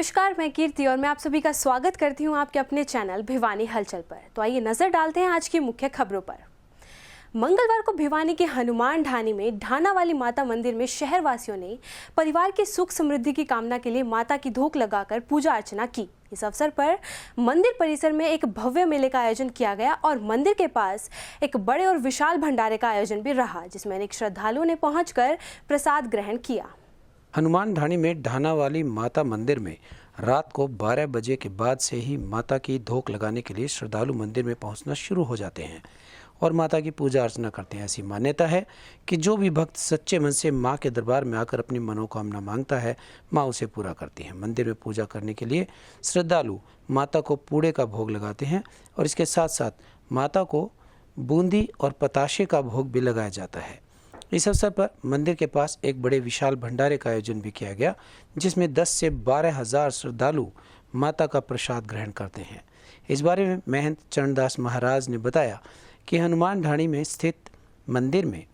नमस्कार, मैं कीर्ति और मैं आप सभी का स्वागत करती हूं आपके अपने चैनल भिवानी हलचल पर। तो आइए नजर डालते हैं आज की मुख्य खबरों पर। मंगलवार को भिवानी के हनुमान ढाणी में ढाना वाली माता मंदिर में शहरवासियों ने परिवार के सुख समृद्धि की कामना के लिए माता की धूप लगाकर पूजा अर्चना की। इस अवसर पर मंदिर परिसर में एक भव्य मेले का आयोजन किया गया और मंदिर के पास एक बड़े और विशाल भंडारे का आयोजन भी रहा, जिसमें अनेक श्रद्धालुओं ने पहुंचकर प्रसाद ग्रहण किया। हनुमान ढाणी में ढाना वाली माता मंदिर में रात को 12 बजे के बाद से ही माता की धोख लगाने के लिए श्रद्धालु मंदिर में पहुंचना शुरू हो जाते हैं और माता की पूजा अर्चना करते हैं। ऐसी मान्यता है कि जो भी भक्त सच्चे मन से मां के दरबार में आकर अपनी मनोकामना मांगता है, मां उसे पूरा करती है। मंदिर में पूजा करने के लिए श्रद्धालु माता को पूड़े का भोग लगाते हैं और इसके साथ साथ माता को बूंदी और पताशे का भोग भी लगाया जाता है। इस अवसर पर मंदिर के पास एक बड़े विशाल भंडारे का आयोजन भी किया गया, जिसमें 10 से 12 हज़ार श्रद्धालु माता का प्रसाद ग्रहण करते हैं। इस बारे में महंत चरणदास महाराज ने बताया कि हनुमान ढाणी में स्थित मंदिर में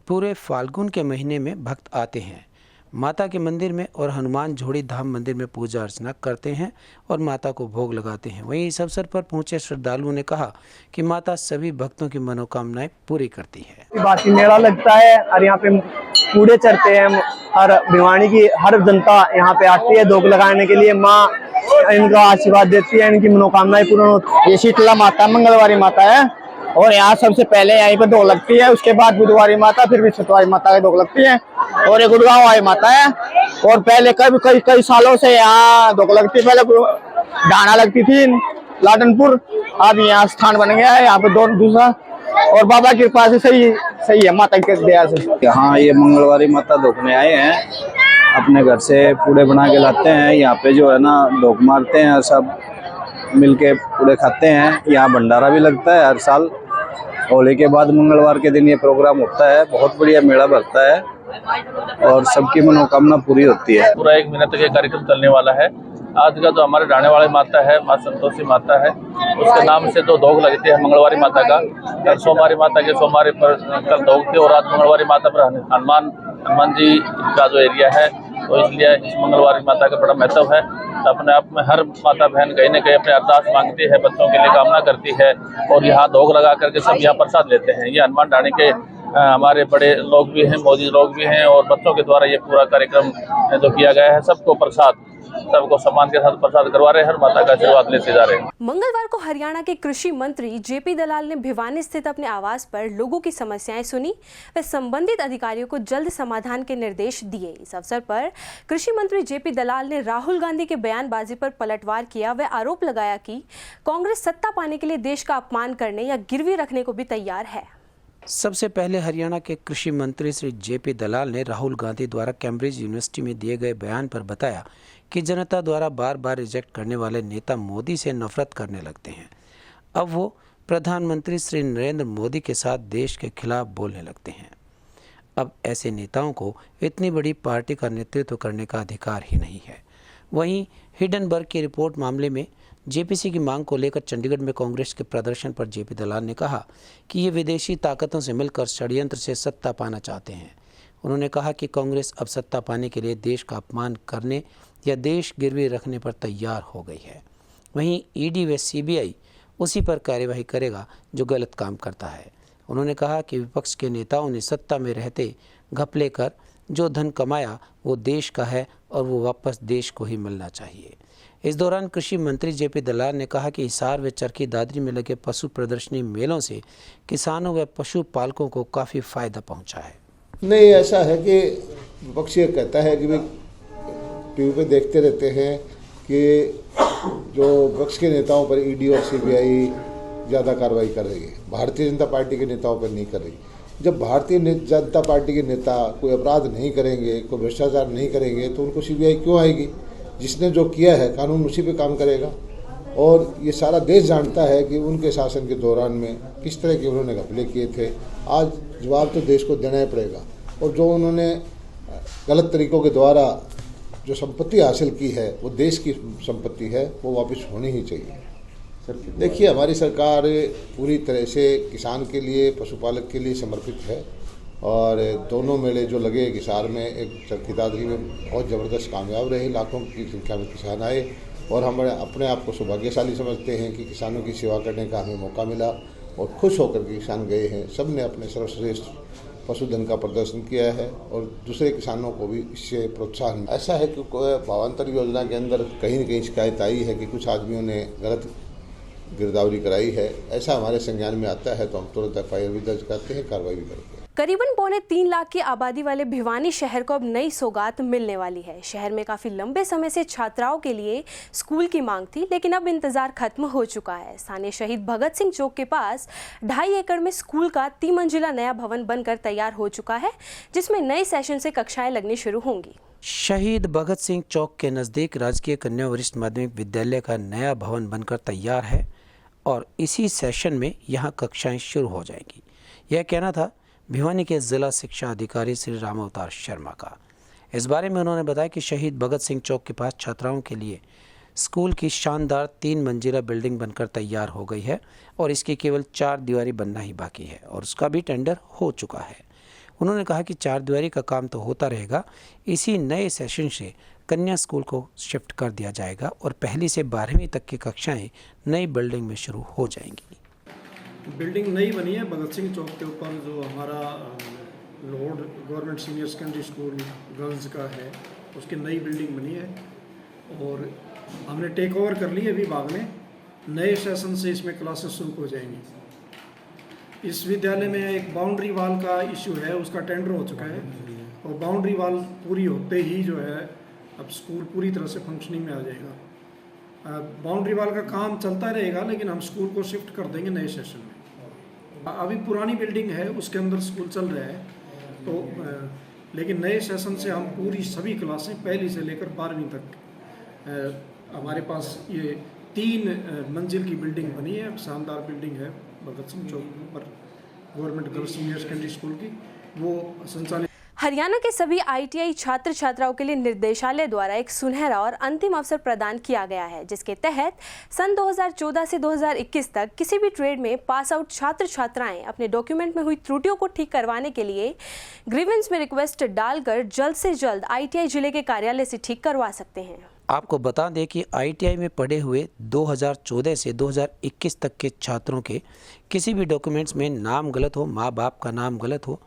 पूरे फाल्गुन के महीने में भक्त आते हैं, माता के मंदिर में और हनुमान झोड़ी धाम मंदिर में पूजा अर्चना करते हैं और माता को भोग लगाते हैं। वहीं इस अवसर पर पहुंचे श्रद्धालुओं ने कहा कि माता सभी भक्तों की मनोकामनाएं पूरी करती है। बाकी मेला लगता है और यहाँ पे कूड़े चढ़ते हैं। हर भिवानी की हर जनता यहाँ पे आती है धोख लगाने के लिए। माँ इनका आशीर्वाद देती है, इनकी मनोकामनाएं पूर्ण होती है। ये शीतला माता मंगलवारी माता है और यहाँ सबसे पहले यहीं पे धोख लगती है, उसके बाद बुधवारी माता, फिर विश्ववारी माता की धोख लगती है और ये गुड़गांव वाली माता है। और पहले कई सालों से यहाँ धोख लगती है। पहले ढाना लगती थी लाडनपुर, अब यहाँ स्थान बन गया है, यहाँ पे दूसरा। और बाबा की कृपा से सही है, माता की दया से। यहाँ ये मंगलवारी माता धोखने आए हैं, अपने घर से पूड़े बना के लाते हैं। यहाँ पे जो है ना धोख मारते हैं, सब मिलके पूड़े खाते हैं। यहाँ भंडारा भी लगता है हर साल। होली के बाद मंगलवार के दिन ये प्रोग्राम होता है, बहुत बढ़िया मेला भरता है और सबकी मनोकामना पूरी होती है। पूरा 1 महीने तक ये कार्यक्रम चलने वाला है। आज का जो हमारे ढाणे वाली माता है, माँ संतोषी माता है, उसके नाम से 2 धोख लगते हैं मंगलवारी माता का। कल सोमवारी माता के सोमवारी पर कल धोख थे और आज मंगलवारी माता पर हनुमान जी का जो एरिया है, तो इसलिए इस मंगलवारी माता का बड़ा महत्व है। तो अपने आप में हर माता बहन कहीं न कहीं अपने अरदास मांगती है, बच्चों के लिए कामना करती है और यहाँ धोख लगा करके सब यहाँ प्रसाद लेते हैं। ये हनुमान ढाणी के हमारे बड़े लोग भी हैं, मोदी लोग भी हैं और बच्चों के द्वारा ये पूरा कार्यक्रम जो किया गया है, सबको प्रसाद, सबको सम्मान के साथ प्रसाद करवा रहे हैं, हर माता का आशीर्वाद लेते जा रहे हैं। मंगलवार को हरियाणा के कृषि मंत्री जेपी दलाल ने भिवानी स्थित अपने आवास पर लोगों की समस्याएं सुनी व संबंधित अधिकारियों को जल्द समाधान के निर्देश दिए। इस अवसर पर कृषि मंत्री जेपी दलाल ने राहुल गांधी के बयानबाजी पर पलटवार किया व आरोप लगाया कि कांग्रेस सत्ता पाने के लिए देश का अपमान करने या गिरवी रखने को भी तैयार है। सबसे पहले हरियाणा के कृषि मंत्री श्री जेपी दलाल ने राहुल गांधी द्वारा कैम्ब्रिज यूनिवर्सिटी में दिए गए बयान पर बताया कि जनता द्वारा बार बार रिजेक्ट करने वाले नेता मोदी से नफरत करने लगते हैं। अब वो प्रधानमंत्री श्री नरेंद्र मोदी के साथ देश के खिलाफ बोलने लगते हैं। अब ऐसे नेताओं को इतनी बड़ी पार्टी का नेतृत्व करने का अधिकार ही नहीं है। वहीं हिडनबर्ग की रिपोर्ट मामले में जेपीसी की मांग को लेकर चंडीगढ़ में कांग्रेस के प्रदर्शन पर जेपी दलाल ने कहा कि ये विदेशी ताकतों से मिलकर षड्यंत्र से सत्ता पाना चाहते हैं। उन्होंने कहा कि कांग्रेस अब सत्ता पाने के लिए देश का अपमान करने या देश गिरवी रखने पर तैयार हो गई है। वहीं ईडी व सीबीआई उसी पर कार्यवाही करेगा जो गलत काम करता है। उन्होंने कहा कि विपक्ष के नेताओं ने सत्ता में रहते घपले कर जो धन कमाया वो देश का है और वो वापस देश को ही मिलना चाहिए। इस दौरान कृषि मंत्री जेपी दलाल ने कहा कि हिसार व चरखी दादरी में लगे पशु प्रदर्शनी मेलों से किसानों व पशु पालकों को काफ़ी फायदा पहुंचा है। नहीं, ऐसा है कि विपक्ष ये कहता है कि वे टीवी पे देखते रहते हैं कि जो विपक्ष के नेताओं पर ईडी और सीबीआई ज़्यादा कार्रवाई कर रही है, भारतीय जनता पार्टी के नेताओं पर नहीं कर रही। जब भारतीय जनता पार्टी के नेता कोई अपराध नहीं करेंगे, कोई भ्रष्टाचार नहीं करेंगे, तो उनको सीबीआई क्यों आएगी? जिसने जो किया है कानून उसी पे काम करेगा। और ये सारा देश जानता है कि उनके शासन के दौरान में किस तरह के उन्होंने घपले किए थे। आज जवाब तो देश को देना ही पड़ेगा। और जो उन्होंने गलत तरीक़ों के द्वारा जो संपत्ति हासिल की है वो देश की संपत्ति है, वो वापस होनी ही चाहिए। देखिए, हमारी सरकार पूरी तरह से किसान के लिए, पशुपालक के लिए समर्पित है और दोनों मेले जो लगे हिसार में एक चरखीदादरी में बहुत ज़बरदस्त कामयाब रहे, लाखों की संख्या में किसान आए और हम अपने आप को सौभाग्यशाली समझते हैं कि किसानों की सेवा करने का हमें मौका मिला और खुश होकर के किसान गए हैं। सब ने अपने सर्वश्रेष्ठ पशुधन का प्रदर्शन किया है और दूसरे किसानों को भी इससे प्रोत्साहन। ऐसा है कि भावांतर योजना के अंदर कहीं न कहीं शिकायत आई है कि कुछ आदमियों ने गलत गिरदावरी कराई है। ऐसा हमारे संज्ञान में आता है तो हम तुरंत FIR भी दर्ज करते हैं, कार्रवाई भी करते हैं। करीबन 3.25 लाख की आबादी वाले भिवानी शहर को अब नई सौगात मिलने वाली है। शहर में काफी लंबे समय से छात्राओं के लिए स्कूल की मांग थी, लेकिन अब इंतजार खत्म हो चुका है। स्थानीय शहीद भगत सिंह चौक के पास 2.5 एकड़ में स्कूल का 3 मंजिला नया भवन बनकर तैयार हो चुका है, जिसमें नए सेशन से कक्षाएं लगनी शुरू होंगी। शहीद भगत सिंह चौक के नज़दीक राजकीय कन्या वरिष्ठ माध्यमिक विद्यालय का नया भवन बनकर तैयार है और इसी सेशन में यहाँ कक्षाएं शुरू हो जाएंगी। यह कहना था भिवानी के जिला शिक्षा अधिकारी श्री राम अवतार शर्मा का। इस बारे में उन्होंने बताया कि शहीद भगत सिंह चौक के पास छात्राओं के लिए स्कूल की शानदार 3 मंजिला बिल्डिंग बनकर तैयार हो गई है और इसकी केवल 4 दीवारी बनना ही बाकी है और उसका भी टेंडर हो चुका है। उन्होंने कहा कि 4 दीवारी का काम तो होता रहेगा, इसी नए सेशन से कन्या स्कूल को शिफ्ट कर दिया जाएगा और 1ली से 12वीं तक की कक्षाएं नई बिल्डिंग में शुरू हो जाएंगी। बिल्डिंग नई बनी है भगत सिंह चौक के ऊपर, जो हमारा Lord government senior secondary school girls का है, उसकी नई बिल्डिंग बनी है और हमने टेक ओवर कर ली है विभाग ने। नए सेशन से इसमें क्लासेस शुरू हो जाएंगी। इस विद्यालय में एक बाउंड्री वाल का इशू है, उसका टेंडर हो चुका है और बाउंड्री वाल पूरी होते ही जो है अब स्कूल पूरी तरह से फंक्शनिंग में आ जाएगा। बाउंड्री वाल का काम चलता रहेगा, लेकिन हम स्कूल को शिफ्ट कर देंगे नए सेशन में। अभी पुरानी बिल्डिंग है, उसके अंदर स्कूल चल रहा है, तो लेकिन नए सेशन से हम पूरी सभी क्लासें 1ली से लेकर 12वीं तक, हमारे पास ये 3 मंजिल की बिल्डिंग बनी है। शानदार बिल्डिंग है भगत सिंह चौक पर government girls senior secondary school की, वो संचालित। हरियाणा के सभी ITI छात्र छात्राओं के लिए निर्देशालय द्वारा एक सुनहरा और अंतिम अवसर प्रदान किया गया है, जिसके तहत सन 2014 से 2021 तक किसी भी ट्रेड में पास आउट छात्र छात्राएं अपने डॉक्यूमेंट में हुई त्रुटियों को ठीक करवाने के लिए ग्रीवेंस में रिक्वेस्ट डालकर जल्द से जल्द ITI जिले के कार्यालय से ठीक करवा सकते हैं। आपको बता दें कि ITI में पढ़े हुए 2014 से 2021 तक के छात्रों के किसी भी डॉक्यूमेंट्स में नाम गलत हो, माँ बाप का नाम गलत हो,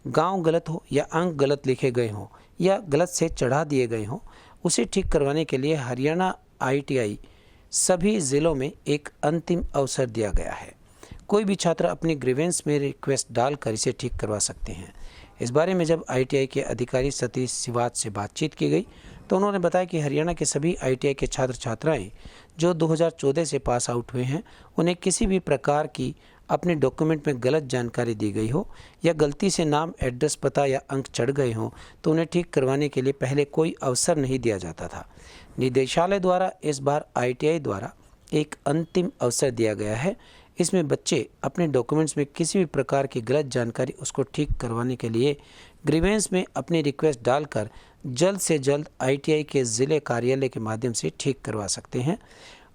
गांव गलत हो या अंक गलत लिखे गए हों या गलत से चढ़ा दिए गए हों, उसे ठीक करवाने के लिए हरियाणा ITI सभी ज़िलों में एक अंतिम अवसर दिया गया है। कोई भी छात्र अपनी ग्रीवेंस में रिक्वेस्ट डालकर इसे ठीक करवा सकते हैं। इस बारे में जब ITI के अधिकारी सतीश सिवाच से बातचीत की गई तो उन्होंने बताया कि हरियाणा के सभी ITI के छात्र छात्राएं जो 2014 से पास आउट हुए हैं, उन्हें किसी भी प्रकार की अपने डॉक्यूमेंट में गलत जानकारी दी गई हो या गलती से नाम, एड्रेस, पता या अंक चढ़ गए हों तो उन्हें ठीक करवाने के लिए पहले कोई अवसर नहीं दिया जाता था। निदेशालय द्वारा इस बार ITI द्वारा एक अंतिम अवसर दिया गया है। इसमें बच्चे अपने डॉक्यूमेंट्स में किसी भी प्रकार की गलत जानकारी उसको ठीक करवाने के लिए ग्रीवेंस में अपनी रिक्वेस्ट डालकर जल्द से जल्द ITI के ज़िले कार्यालय के माध्यम से ठीक करवा सकते हैं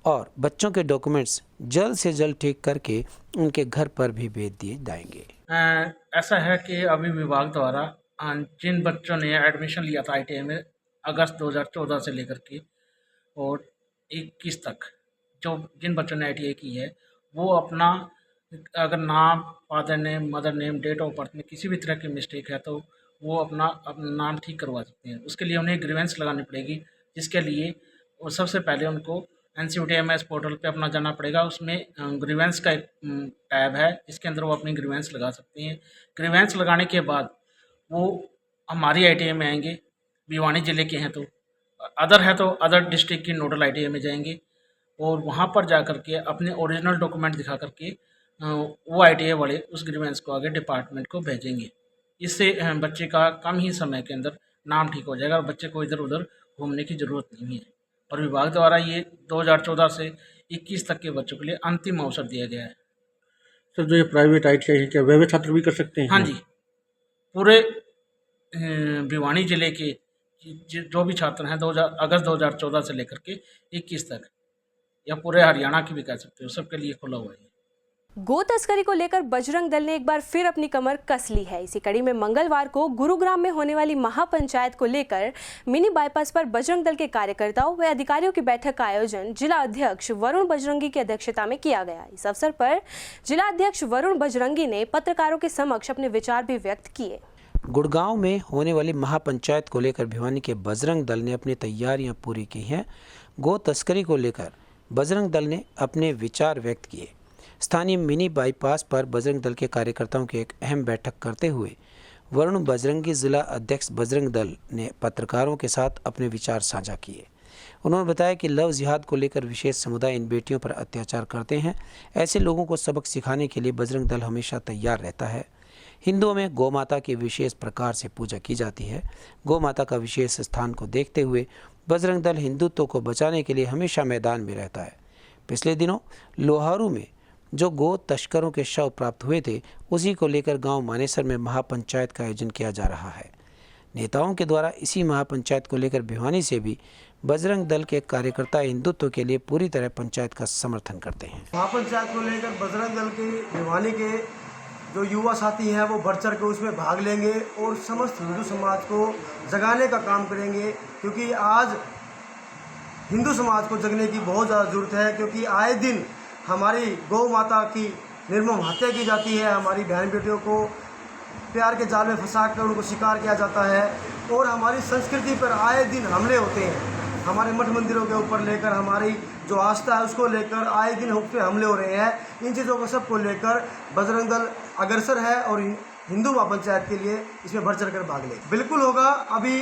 और बच्चों के डॉक्यूमेंट्स जल्द से जल्द ठीक करके उनके घर पर भी भेज दिए जाएंगे। ऐसा है कि अभी विभाग द्वारा जिन बच्चों ने एडमिशन लिया था ITI में अगस्त 2014 से लेकर के और 21 तक, जो जिन बच्चों ने ITI की है, वो अपना अगर नाम, father name, mother name, date of birth में किसी भी तरह की मिस्टेक है तो वो अपना नाम ठीक करवा सकते हैं। उसके लिए उन्हें ग्रीवेंस लगानी पड़ेगी, जिसके लिए वो सबसे पहले उनको NCVTMS पोर्टल पे अपना जाना पड़ेगा। उसमें ग्रीवेंस का एक टैब है, जिसके अंदर वो अपनी ग्रीवेंस लगा सकते हैं। ग्रीवेंस लगाने के बाद वो हमारी ITI में आएंगे, भिवानी ज़िले के हैं तो अदर है तो अदर डिस्ट्रिक्ट की नोडल ITI में जाएंगे और वहाँ पर जा कर के अपने ओरिजिनल डॉक्यूमेंट दिखा करके वो ITI वाले उस ग्रीवेंस को आगे डिपार्टमेंट को भेजेंगे। इससे बच्चे का कम ही समय के अंदर नाम ठीक हो जाएगा और बच्चे को इधर उधर घूमने की ज़रूरत नहीं है। और विभाग द्वारा ये 2014 से 21 तक के बच्चों के लिए अंतिम अवसर दिया गया है। सर, जो ये प्राइवेट ITI है, क्या वे छात्र भी कर सकते हैं? हाँ जी, पूरे भिवानी ज़िले के जो भी छात्र हैं अगस्त 2014 से लेकर के 21 तक, या पूरे हरियाणा की भी कह सकते हो, सबके लिए खुला हुआ है। गो तस्करी को लेकर बजरंग दल ने एक बार फिर अपनी कमर कस ली है। इसी कड़ी में मंगलवार को गुरुग्राम में होने वाली महापंचायत को लेकर मिनी बाईपास पर बजरंग दल के कार्यकर्ताओं व अधिकारियों की बैठक का आयोजन जिला अध्यक्ष वरुण बजरंगी की अध्यक्षता में किया गया। इस अवसर पर जिला अध्यक्ष वरुण बजरंगी ने पत्रकारों के समक्ष अपने विचार भी व्यक्त किए। गुड़गांव में होने वाली महापंचायत को लेकर भिवानी के बजरंग दल ने अपनी तैयारियां पूरी की हैं। गो तस्करी को लेकर बजरंग दल ने अपने विचार व्यक्त किए। स्थानीय मिनी बाईपास पर बजरंग दल के कार्यकर्ताओं की एक अहम बैठक करते हुए वरुण बजरंगी जिला अध्यक्ष बजरंग दल ने पत्रकारों के साथ अपने विचार साझा किए। उन्होंने बताया कि लव जिहाद को लेकर विशेष समुदाय इन बेटियों पर अत्याचार करते हैं। ऐसे लोगों को सबक सिखाने के लिए बजरंग दल हमेशा तैयार रहता है। हिंदुओं में गौ माता की विशेष प्रकार से पूजा की जाती है। गौ माता का विशेष स्थान को देखते हुए बजरंग दल हिंदुत्व को बचाने के लिए हमेशा मैदान में रहता है। पिछले दिनों लोहारू में जो गो तस्करों के शव प्राप्त हुए थे, उसी को लेकर गांव मानेसर में महापंचायत का आयोजन किया जा रहा है। नेताओं के द्वारा इसी महापंचायत को लेकर भिवानी से भी बजरंग दल के कार्यकर्ता हिंदुत्व के लिए पूरी तरह पंचायत का समर्थन करते हैं। महापंचायत को लेकर बजरंग दल के भिवानी के जो युवा साथी हैं वो बढ़ चढ़ के उसमें भाग लेंगे और समस्त हिंदू समाज को जगाने का काम करेंगे, क्योंकि आज हिंदू समाज को जगने की बहुत ज़्यादा ज़रूरत है। क्योंकि आए दिन हमारी गौ माता की निर्मम हत्या की जाती है, हमारी बहन बेटियों को प्यार के जाल में फंसा कर उनको शिकार किया जाता है और हमारी संस्कृति पर आए दिन हमले होते हैं। हमारे मठ मंदिरों के ऊपर लेकर हमारी जो आस्था है उसको लेकर आए दिन उस पर हमले हो रहे हैं। इन चीज़ों को सबको लेकर बजरंग दल अग्रसर है और हिंदू महापंचायत के लिए इसमें बढ़ चढ़ कर भाग ले बिल्कुल होगा। अभी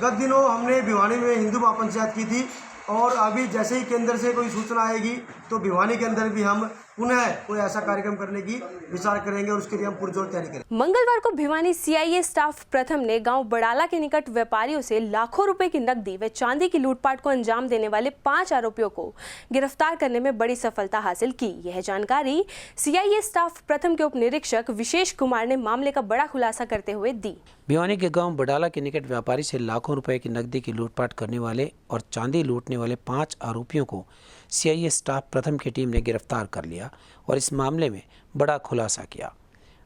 गत दिनों हमने भिवानी में हिंदू महापंचायत की थी और अभी जैसे ही केंद्र से कोई सूचना आएगी तो भिवानी के अंदर भी हम पुनः कोई ऐसा कार्यक्रम करने की विचार करेंगे और उसके लिए हम पुरजोर तैयारी करेंगे। मंगलवार को भिवानी सीआईए स्टाफ प्रथम ने गांव बड़ाला के निकट व्यापारियों से लाखों रुपए की नकदी व चांदी की लूटपाट को अंजाम देने वाले 5 आरोपियों को गिरफ्तार करने में बड़ी सफलता हासिल की। यह जानकारी सीआईए स्टाफ प्रथम के उप निरीक्षक विशेष कुमार ने मामले का बड़ा खुलासा करते हुए दी। भिवानी के गांव बड़ाला के निकट व्यापारी से लाखों रुपए की नकदी की लूटपाट करने वाले और चांदी लूटने वाले 5 आरोपियों को सीआईए स्टाफ प्रथम की टीम ने गिरफ्तार कर लिया और इस मामले में बड़ा खुलासा किया।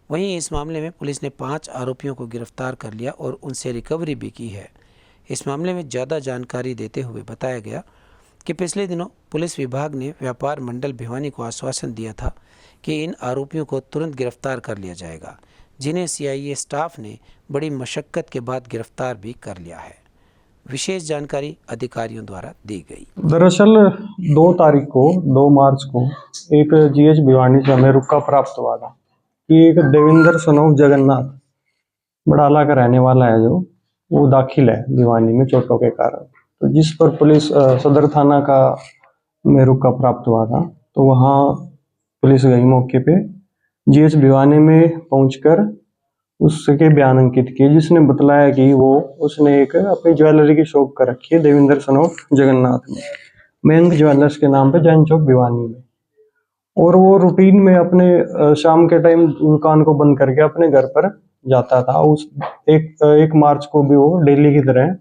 वहीं इस मामले में पुलिस ने 5 आरोपियों को गिरफ्तार कर लिया और उनसे रिकवरी भी की है। इस मामले में ज़्यादा जानकारी देते हुए बताया गया कि पिछले दिनों पुलिस विभाग ने व्यापार मंडल भिवानी को आश्वासन दिया था कि इन आरोपियों को तुरंत गिरफ्तार कर लिया जाएगा, जिन्हें सीआईए स्टाफ ने बड़ी मशक्कत के बाद गिरफ्तार भी कर लिया है। विशेष जानकारी अधिकारियों द्वारा दी गई। दरअसल 2 मार्च को एक जीएच भिवानी से हमें रुक्का प्राप्त हुआ था कि एक देवेंद्र सनोफ जगन्नाथ बड़ाला का रहने वाला है, जो वो दाखिल है भिवानी में चोटों के कारण। तो जिस पर पुलिस सदर थाना का में रुक्का प्राप्त हुआ था, तो वहाँ पुलिस गई मौके पे जीएच भिवानी में पहुंचकर उसके बयान अंकित किए, जिसने बतलाया कि उसने एक अपनी ज्वेलरी की शॉप कर रखी है देवेंद्र सनोफ जगन्नाथ में, मयंक ज्वेलर्स के नाम पे जैन चौक भिवानी में। और वो रूटीन में अपने शाम के टाइम दुकान को बंद करके अपने घर पर जाता था। उस एक मार्च को भी वो डेली की तरह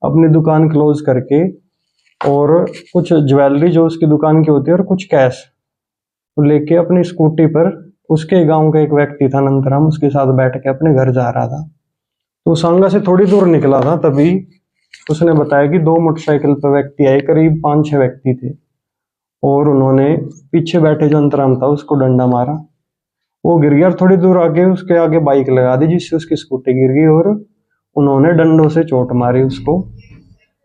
अपनी दुकान क्लोज करके और कुछ ज्वेलरी जो उसकी दुकान की होती है और कुछ कैश लेके अपनी स्कूटी पर उसके गांव का एक व्यक्ति था नंतराम, उसके साथ बैठ के अपने घर जा रहा था। तो सांगा से थोड़ी दूर निकला था, तभी उसने बताया कि 2 मोटरसाइकिल पर व्यक्ति आए, करीब 5-6 व्यक्ति थे और उन्होंने पीछे बैठे जो अंतराम था उसको डंडा मारा। वो गिर गया और थोड़ी दूर आगे उसके आगे बाइक लगा दी, जिससे उसकी स्कूटी गिर गई और उन्होंने डंडों से चोट मारी उसको।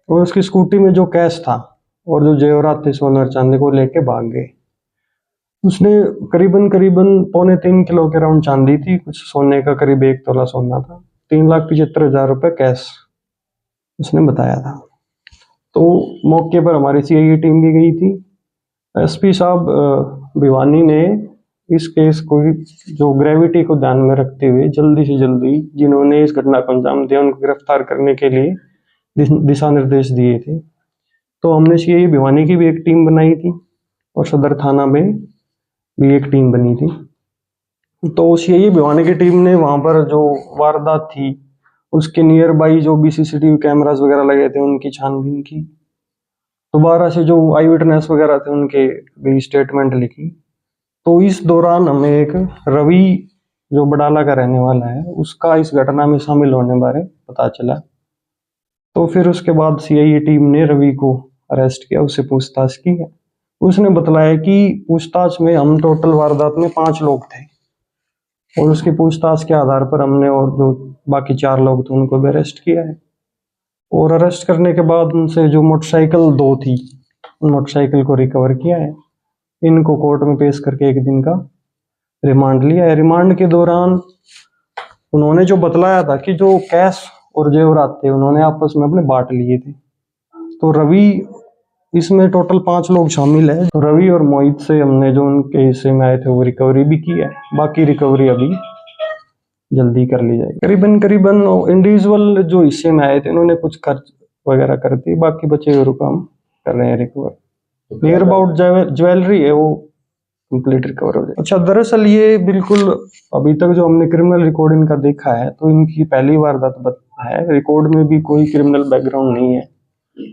और उसकी स्कूटी में जो कैश था और जो जेवरात थे सोने और चांदी को लेके भाग गए। उसने करीबन 3.25 किलो के राउंड चांदी थी, कुछ सोने का करीब 1 तोला सोना था, 3,75,000 रुपये कैश उसने बताया था। तो मौके पर हमारी सीआईए टीम भी गई थी। एसपी साहब भिवानी ने इस केस को जो ग्रेविटी को ध्यान में रखते हुए जल्दी से जल्दी जिन्होंने इस घटना को अंजाम दिया उनको गिरफ्तार करने के लिए दिशा निर्देश दिए थे। तो हमने सीआईए भिवानी की भी एक टीम बनाई थी और सदर थाना में भी एक टीम बनी थी। तो सीआईए भिवानी की टीम ने वहां पर जो वारदात थी उसके नियर बाई जो भी सीसीटीवी कैमरास वगैरह लगे थे उनकी छानबीन की। दोबारा से जो आई विटनेस वगैरह थे उनके भी स्टेटमेंट लिखी तो इस दौरान हमें एक रवि जो बडाला का रहने वाला है उसका इस घटना में शामिल होने बारे पता चला। तो फिर उसके बाद सीआईए टीम ने रवि को अरेस्ट किया, उससे पूछताछ की है। उसने बतलाया कि पूछताछ में हम टोटल वारदात में 5 लोग थे और उसकी पूछताछ के आधार पर हमने और जो बाकी 4 लोग थे उनको भी अरेस्ट किया है। और अरेस्ट करने के बाद उनसे जो मोटरसाइकिल 2 थी उन मोटरसाइकिल को रिकवर किया है। इनको कोर्ट में पेश करके 1 दिन का रिमांड लिया है। रिमांड के दौरान उन्होंने जो बतलाया था कि जो कैश और जेवरात थे उन्होंने आपस में अपने बांट लिए थे। तो रवि इसमें टोटल 5 लोग शामिल है। तो रवि और मोहित से हमने जो उनके हिस्से में आए थे वो रिकवरी भी की है। बाकी रिकवरी अभी जल्दी कर ली जाएगी। करीबन इंडिविजुअल जो हिस्से में आए थे उन्होंने कुछ खर्च वगैरह कर दिए, बाकी बचे हुए रुपये हम कर रहे हैं रिकवर। नियर अबाउट ज्वेलरी है वो कंप्लीट रिकवर हो जाए। अच्छा, दरअसल ये बिल्कुल अभी तक जो हमने क्रिमिनल रिकॉर्ड इनका देखा है तो इनकी पहली वारदात है। रिकॉर्ड में भी कोई क्रिमिनल बैकग्राउंड नहीं है।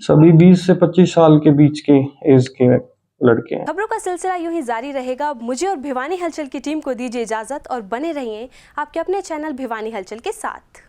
सभी 20 से 25 साल के बीच के एज के लड़के हैं। खबरों का सिलसिला यूं ही जारी रहेगा। मुझे और भिवानी हलचल की टीम को दीजिए इजाजत और बने रहिए आपके अपने चैनल भिवानी हलचल के साथ।